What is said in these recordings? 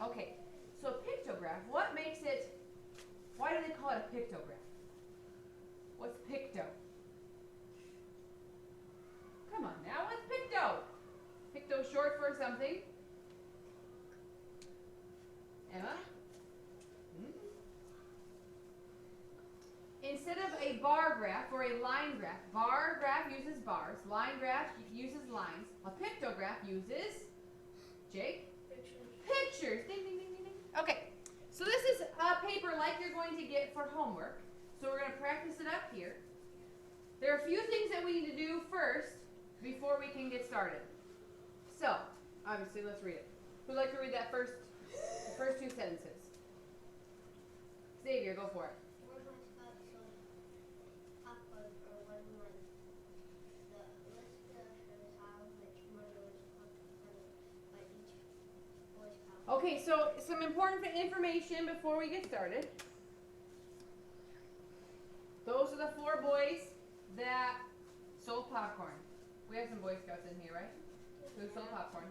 Okay, so a pictograph, what makes it, why do they call it a pictograph? What's picto? Come on now, what's picto? Picto short for something. Emma? Instead of a bar graph or a line graph, bar graph uses bars, line graph uses lines, a pictograph uses, Jake? Pictures. Ding, ding, ding, ding, ding. Okay, so this is a paper like you're going to get for homework. So we're going to practice it up here. There are a few things that we need to do first before we can get started. So, obviously, let's read it. Who'd like to read that first two sentences? Xavier, go for it. Okay, so some important information before we get started. Those are the 4 boys that sold popcorn. We have some Boy Scouts in here, right? Who sold popcorn?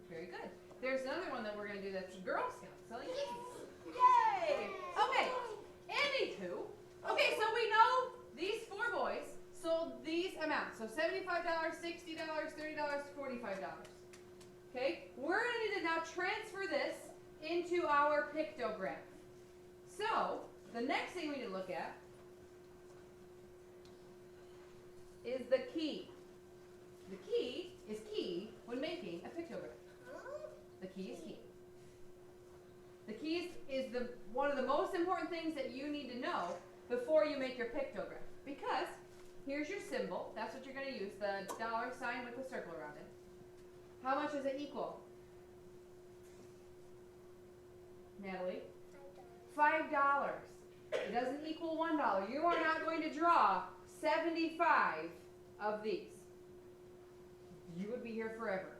Very good. There's another one that we're going to do that's Girl Scouts selling cookies. Yay! Okay, anywho. Okay, so we know these 4 boys sold these amounts. So $75, $60, $30, $45. Okay, we're going to need to now transfer this into our pictograph. So, the next thing we need to look at is the key. The key is key when making a pictograph. The key is key. The key is one of the most important things that you need to know before you make your pictograph. Because here's your symbol. That's what you're going to use, the $ sign with a circle around it. How much does it equal? Natalie? $5. It doesn't equal $1. You are not going to draw 75 of these. You would be here forever,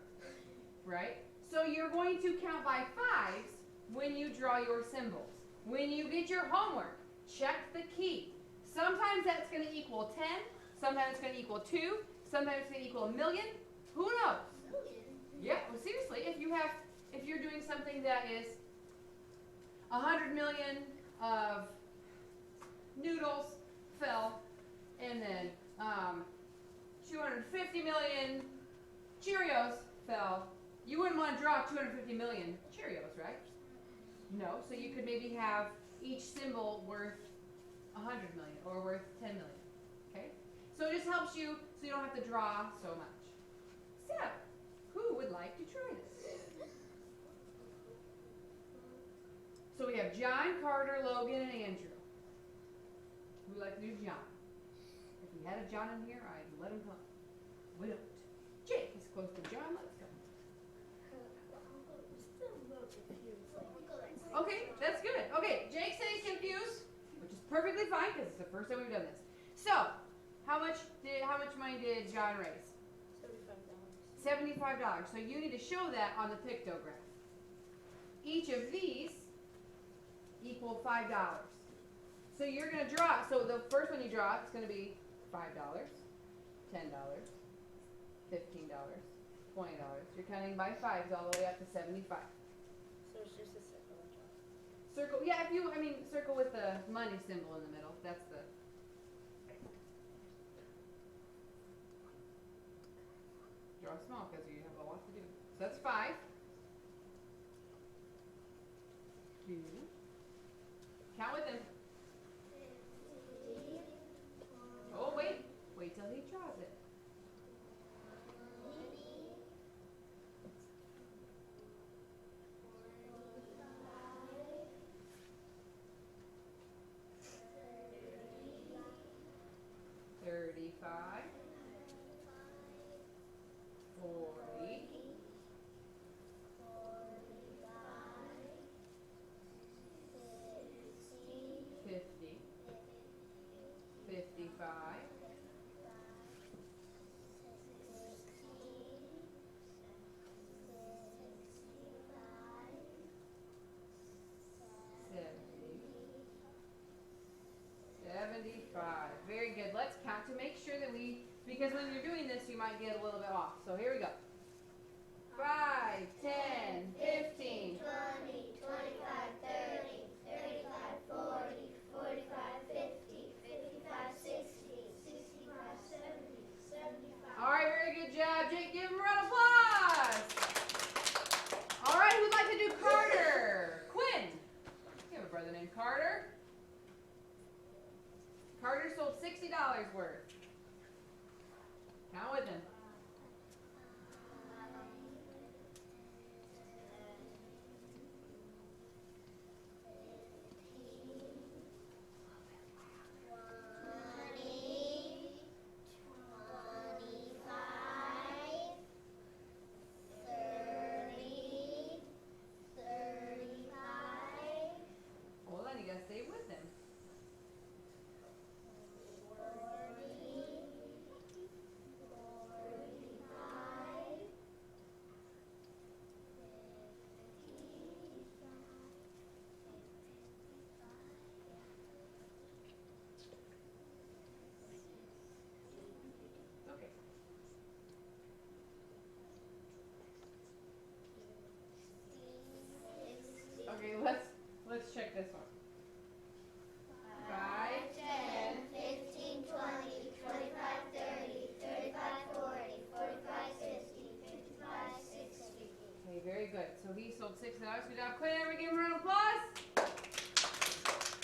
right? So you're going to count by 5s when you draw your symbols. When you get your homework, check the key. Sometimes that's going to equal 10. Sometimes it's going to equal 2. Sometimes it's going to equal 1,000,000. Who knows? Yeah, well, seriously, if you're doing something that is 100 million of noodles fell, and then 250 million Cheerios fell, you wouldn't want to draw 250 million Cheerios, right? No, so you could maybe have each symbol worth 100 million or worth 10 million. Okay, so it just helps you so you don't have to draw so much. So, who would like to try this? So we have John, Carter, Logan, and Andrew. Who would like to do John? If we had a John in here, I'd let him come. We don't. Jake is close to John. Let's go. Okay, that's good. Okay, Jake said he's confused, which is perfectly fine because it's the first time we've done this. So, how much money did John raise? $75. So you need to show that on the pictograph. Each of these equal $5. So you're going to draw. So the first one you draw is going to be $5, $10, $15, $20. You're counting by 5s all the way up to 75. So it's just a circle and draw. Circle, yeah, circle with the money symbol in the middle. That's the... Draw small because you have a lot to do. So that's 5. 2. Count with him. Oh, wait. Wait till he draws it. 35. 40. 50. 55. 75. Very good. Let's count to make sure that because when you're doing this, you might get a little bit off. So here we go. 5, 10, 15, $60 worth. Count with him. Hold on, you gotta stay with him. Okay. Okay, let's check this one. 5, 10, 15, 20, 25, 30, 35, 40, 45, 50, 55, 60. Okay, very good. So he sold $60. Good job, Claire. We give him a round of applause.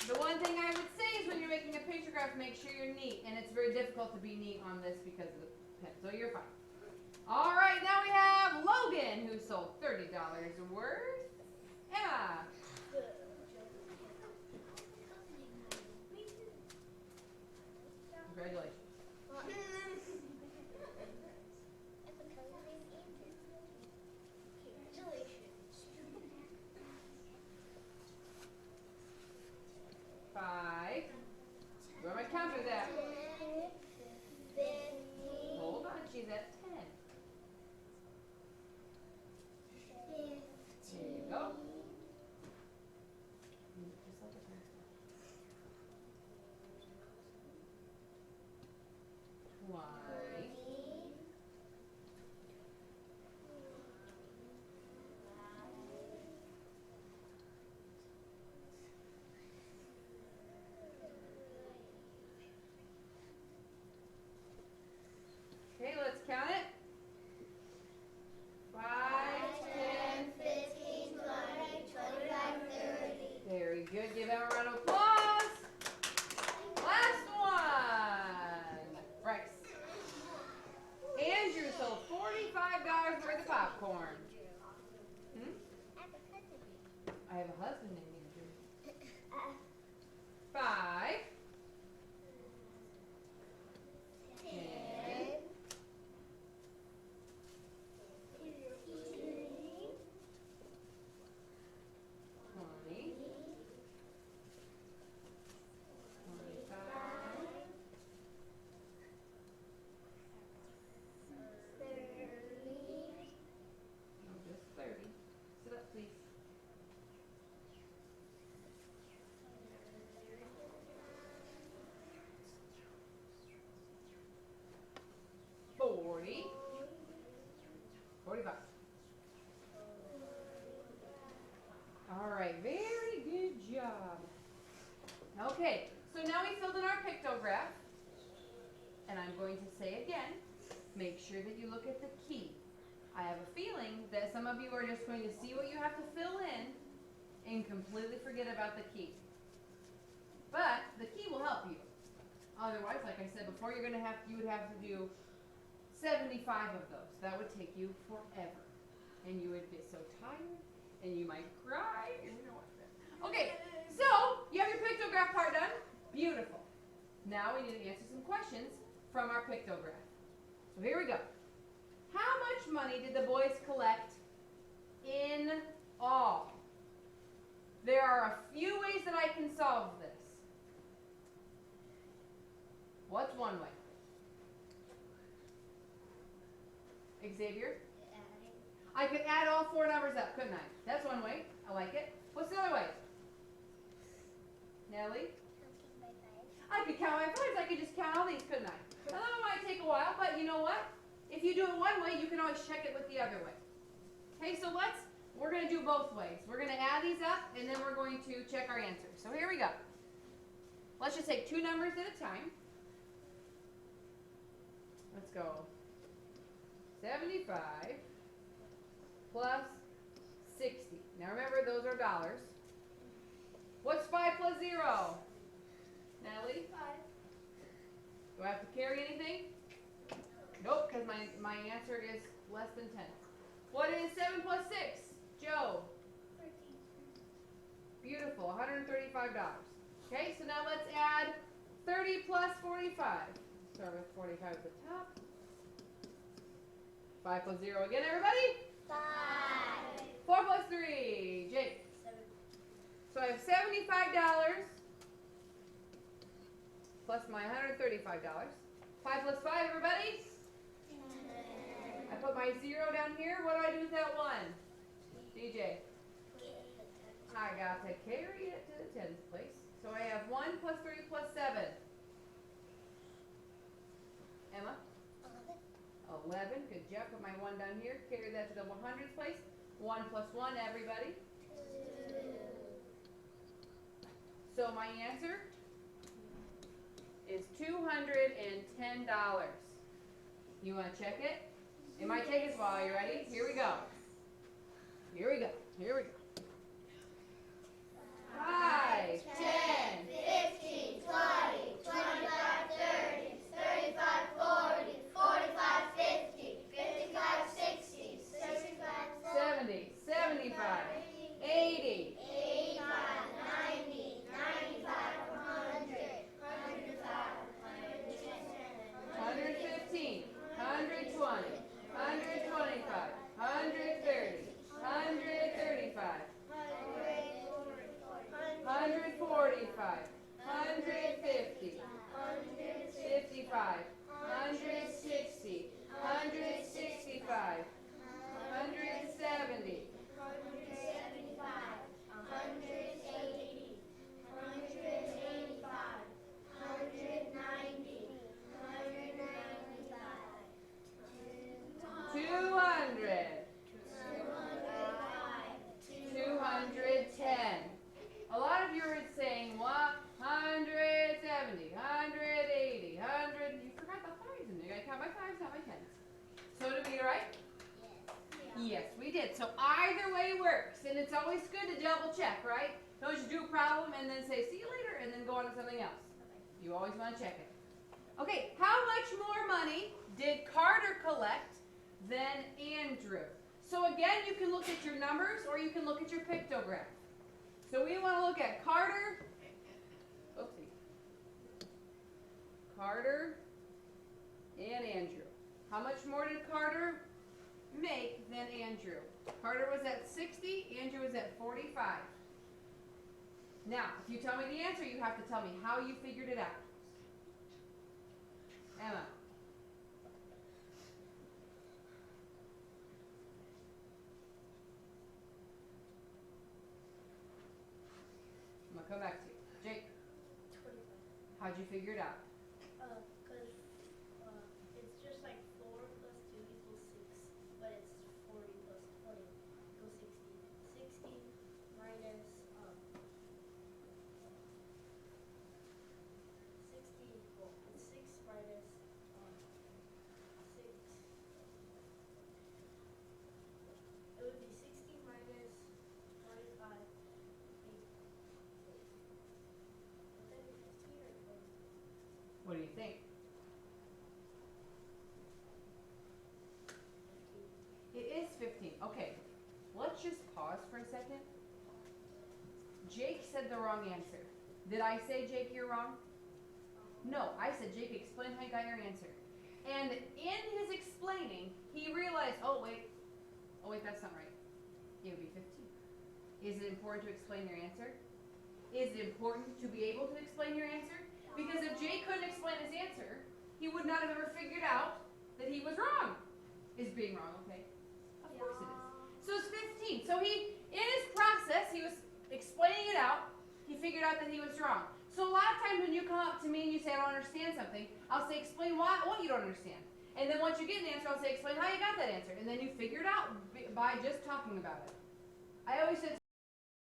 The one thing I would say is when you're making a pictograph, make sure you're neat. And it's very difficult to be neat on this because of the pen. So you're fine. All right, now we have Logan, who sold $30 worth. Emma. Congratulations. Five. Where my counter's at? Hold on, she's at 10. There you go. Just like a pencil. 20. Okay, let's count it. 5, 10. 15, 20, 25, 30. Very good. Give them a round of applause. Last one. Bryce. Andrew sold $45 worth of popcorn. Hmm? I have a husband named Andrew. 5, 10, 20, 25, no, just 30. Sit up, please. 40, 45. All right, very good job. Okay, so now we filled in our pictograph. And I'm going to say again, make sure that you look at the key. I have a feeling that some of you are just going to see what you have to fill in and completely forget about the key. But the key will help you. Otherwise, like I said before, you would have to do 75 of those. That would take you forever. And you would get so tired, and you might cry, and you don't want that. Okay, so you have your pictograph part done. Beautiful. Now we need to answer some questions from our pictograph. So here we go. How much money did the boys collect in all? There are a few ways that I can solve this. What's one way? Xavier? I could add all four numbers up, couldn't I? That's one way. I like it. What's the other way? Nellie? I could count my fives. I could just count all these, couldn't I? Now, that might take a while, but you know what? If you do it one way, you can always check it with the other way. Okay, so we're going to do both ways. We're going to add these up, and then we're going to check our answers. So here we go. Let's just take two numbers at a time. Let's go. 75 plus 60. Now remember, those are dollars. What's 5 plus 0? Natalie? 5. Do I have to carry anything? Nope, because my answer is less than 10. What is 7 plus 6? Joe. 13. Beautiful, $135. Okay, so now let's add 30 plus 45. Start with 45 at the top. 5 plus 0 again, everybody? 5. 4 plus 3, Jake. 7. So I have $75 plus my $135. 5 plus 5, everybody? 10. I put my 0 down here. What do I do with that 1? DJ. I got to carry it to the tens place. So I have 1 plus 3 plus 7. Emma? 11. Good job. Put my 1 down here. Carry that to the 100s place. 1 plus 1, everybody. 2. So my answer is $210. You want to check it? It might take us a while. You ready? Here we go. Here we go. Here we go. 5, 10, 15, 20, 25, 30, 35, 40, 45, 50, 55, 60, 65, 70, 75, 80, 85, 90, 95, 100, 105, 115, 120, 125, 130, 135, 145, 150, 55, 160, 165, 170, 200, 210. A lot of you are saying what? 170, 180, 100. You forgot the fives in there. You gotta count my fives, not my tens. So did we, right? Yes, we did. So either way works, and it's always good to double check, right? Don't just do a problem and then say see you later and then go on to something else. You always want to check it. Okay, how much more money did Carter collect than Andrew? So again, you can look at your numbers or you can look at your pictograph. So we want to look at Carter. Oopsie. Carter and Andrew. How much more did Carter make than Andrew? Carter was at 60, Andrew was at 45. Now, if you tell me the answer, you have to tell me how you figured it out. Emma. I'm gonna come back to you. Jake, 25. how'd you figure it out? Because it's just like 4 plus 2 equals 6, but it's 40 plus 20 equals 60. 60 minus 60, well, it's 6 minus 6. It would be 60 minus 25. Would that be 15 or 20? What do you think? It is 15. Okay, let's just pause for a second. Jake said the wrong answer. Did I say, Jake, you're wrong? No, I said, Jake, explain how you got your answer. And in his explaining, he realized, oh wait, that's not right. It would be 15. Is it important to explain your answer? Is it important to be able to explain your answer? Because if Jake couldn't explain his answer, he would not have ever figured out that he was wrong. Is being wrong okay? Of course it is. So it's 15. So he, in his process, he was explaining it out. He figured out that he was wrong. So a lot of times when you come up to me and you say, I don't understand something, I'll say, explain what you don't understand. And then once you get an answer, I'll say, explain how you got that answer. And then you figure it out by just talking about it.